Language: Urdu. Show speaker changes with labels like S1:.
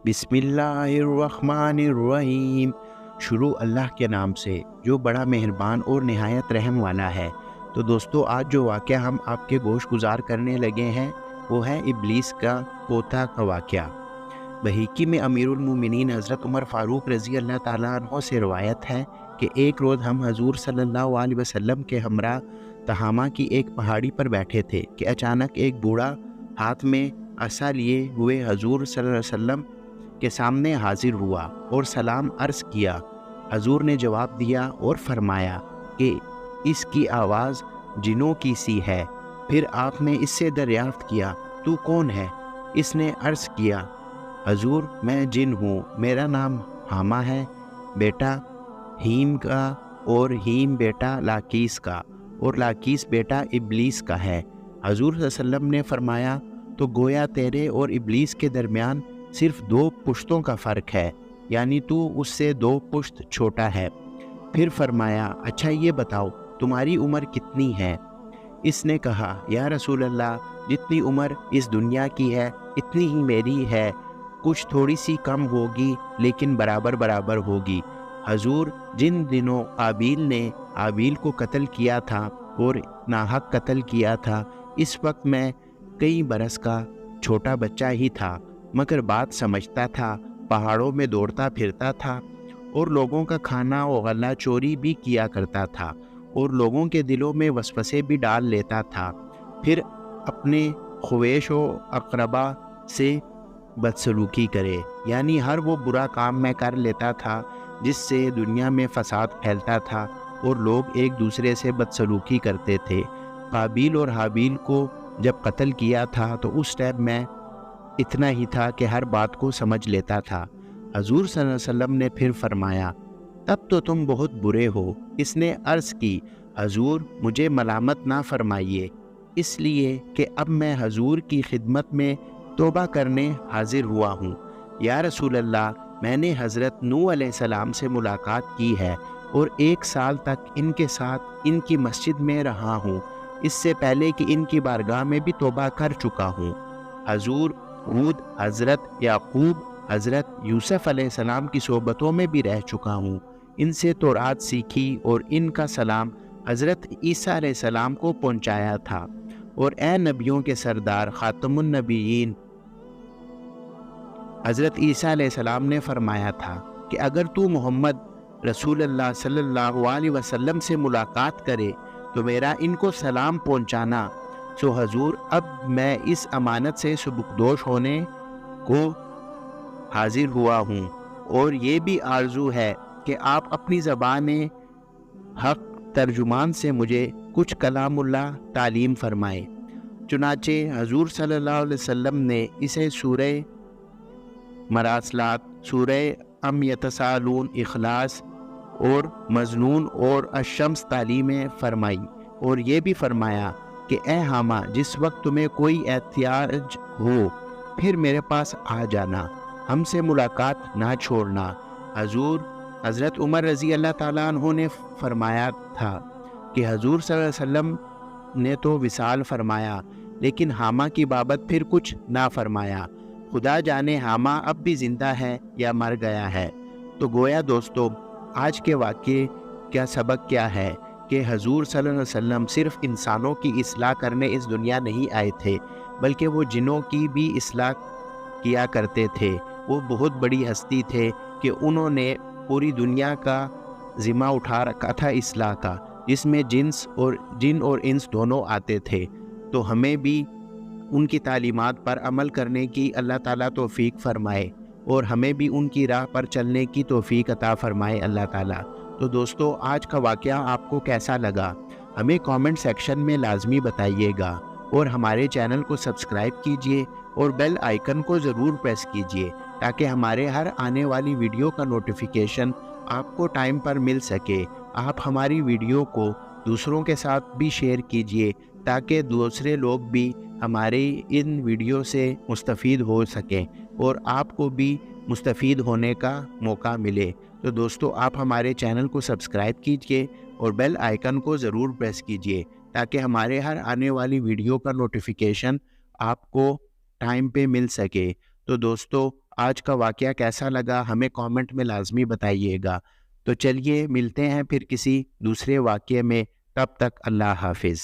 S1: بسم اللہ الرحمن الرحیم۔ شروع اللہ کے نام سے جو بڑا مہربان اور نہایت رحم والا ہے۔ تو دوستو، آج جو واقعہ ہم آپ کے گوش گزار کرنے لگے ہیں وہ ہے ابلیس کا پوتا کا واقعہ۔ بحقی میں امیر المومنین حضرت عمر فاروق رضی اللہ تعالیٰ عنہ سے روایت ہے کہ ایک روز ہم حضور صلی اللہ علیہ وسلم کے ہمراہ تہامہ کی ایک پہاڑی پر بیٹھے تھے کہ اچانک ایک بوڑھا ہاتھ میں عصا لیے ہوئے حضور صلی اللہ علیہ وسلم کے سامنے حاضر ہوا اور سلام عرض کیا۔ حضور نے جواب دیا اور فرمایا کہ اس کی آواز جنوں کی سی ہے۔ پھر آپ نے اس سے دریافت کیا، تو کون ہے؟ اس نے عرض کیا، حضور میں جن ہوں، میرا نام حامہ ہے، بیٹا ہیم کا، اور ہیم بیٹا لاکیس کا، اور لاکیس بیٹا ابلیس کا ہے۔ حضور صلی اللہ علیہ وسلم نے فرمایا، تو گویا تیرے اور ابلیس کے درمیان صرف 2 پشتوں کا فرق ہے، یعنی تو اس سے 2 پشت چھوٹا ہے۔ پھر فرمایا، اچھا یہ بتاؤ تمہاری عمر کتنی ہے؟ اس نے کہا، یا رسول اللہ، جتنی عمر اس دنیا کی ہے اتنی ہی میری ہے، کچھ تھوڑی سی کم ہوگی لیکن برابر برابر ہوگی۔ حضور، جن دنوں قابیل نے حابیل کو قتل کیا تھا اور ناحق قتل کیا تھا، اس وقت میں کئی برس کا چھوٹا بچہ ہی تھا، مگر بات سمجھتا تھا، پہاڑوں میں دوڑتا پھرتا تھا اور لوگوں کا کھانا و غلہ چوری بھی کیا کرتا تھا اور لوگوں کے دلوں میں وسوسے بھی ڈال لیتا تھا، پھر اپنے خویش و اقربا سے بدسلوکی کرے، یعنی ہر وہ برا کام میں کر لیتا تھا جس سے دنیا میں فساد پھیلتا تھا اور لوگ ایک دوسرے سے بدسلوکی کرتے تھے۔ قابیل اور حابیل کو جب قتل کیا تھا تو اس ٹائم میں اتنا ہی تھا کہ ہر بات کو سمجھ لیتا تھا۔ حضور صلی اللہ علیہ وسلم نے پھر فرمایا، تب تو تم بہت برے ہو۔ اس نے عرض کی، حضور مجھے ملامت نہ فرمائیے، اس لیے کہ اب میں حضور کی خدمت میں توبہ کرنے حاضر ہوا ہوں۔ یا رسول اللہ، میں نے حضرت نوح علیہ السلام سے ملاقات کی ہے اور 1 سال تک ان کے ساتھ ان کی مسجد میں رہا ہوں، اس سے پہلے کہ ان کی بارگاہ میں بھی توبہ کر چکا ہوں۔ حضور ہود، حضرت یعقوب، حضرت یوسف علیہ السلام کی صحبتوں میں بھی رہ چکا ہوں، ان سے تورات سیکھی اور ان کا سلام حضرت عیسیٰ علیہ السلام کو پہنچایا تھا۔ اور اے نبیوں کے سردار، خاتم النبیین، حضرت عیسیٰ علیہ السلام نے فرمایا تھا کہ اگر تو محمد رسول اللہ صلی اللہ علیہ وسلم سے ملاقات کرے تو میرا ان کو سلام پہنچانا۔ سو حضور، اب میں اس امانت سے سبکدوش ہونے کو حاضر ہوا ہوں، اور یہ بھی آرزو ہے کہ آپ اپنی زبان حق ترجمان سے مجھے کچھ کلام اللہ تعلیم فرمائے۔ چنانچہ حضور صلی اللہ علیہ وسلم نے اسے سورہ مراسلات، سورہ ام یتسالون، اخلاص اور مظنون اور الشمس تعلیمیں فرمائی، اور یہ بھی فرمایا کہ اے حامہ، جس وقت تمہیں کوئی احتیاج ہو پھر میرے پاس آ جانا، ہم سے ملاقات نہ چھوڑنا۔ حضور حضرت عمر رضی اللہ تعالیٰ عنہ نے فرمایا تھا کہ حضور صلی اللہ علیہ وسلم نے تو وصال فرمایا لیکن حامہ کی بابت پھر کچھ نہ فرمایا۔ خدا جانے حامہ اب بھی زندہ ہے یا مر گیا ہے۔ تو گویا دوستو، آج کے واقعے کا سبق کیا ہے کہ حضور صلی اللہ علیہ وسلم صرف انسانوں کی اصلاح کرنے اس دنیا نہیں آئے تھے، بلکہ وہ جنوں کی بھی اصلاح کیا کرتے تھے۔ وہ بہت بڑی ہستی تھے کہ انہوں نے پوری دنیا کا ذمہ اٹھا رکھا تھا اصلاح کا، جس میں جن اور انس دونوں آتے تھے۔ تو ہمیں بھی ان کی تعلیمات پر عمل کرنے کی اللہ تعالیٰ توفیق فرمائے، اور ہمیں بھی ان کی راہ پر چلنے کی توفیق عطا فرمائے اللہ تعالیٰ۔ تو دوستو، آج کا واقعہ آپ کو کیسا لگا ہمیں کامنٹ سیکشن میں لازمی بتائیے گا، اور ہمارے چینل کو سبسکرائب کیجئے اور بیل آئیکن کو ضرور پریس کیجئے تاکہ ہمارے ہر آنے والی ویڈیو کا نوٹیفیکیشن آپ کو ٹائم پر مل سکے۔ آپ ہماری ویڈیو کو دوسروں کے ساتھ بھی شیئر کیجئے تاکہ دوسرے لوگ بھی ہمارے ان ویڈیو سے مستفید ہو سکیں اور آپ کو بھی مستفید ہونے کا موقع ملے۔ تو دوستو، آپ ہمارے چینل کو سبسکرائب کیجئے اور بیل آئیکن کو ضرور پریس کیجئے تاکہ ہمارے ہر آنے والی ویڈیو کا نوٹیفیکیشن آپ کو ٹائم پہ مل سکے۔ تو دوستو آج کا واقعہ کیسا لگا ہمیں کامنٹ میں لازمی بتائیے گا۔ تو چلیے ملتے ہیں پھر کسی دوسرے واقعے میں، تب تک اللہ حافظ۔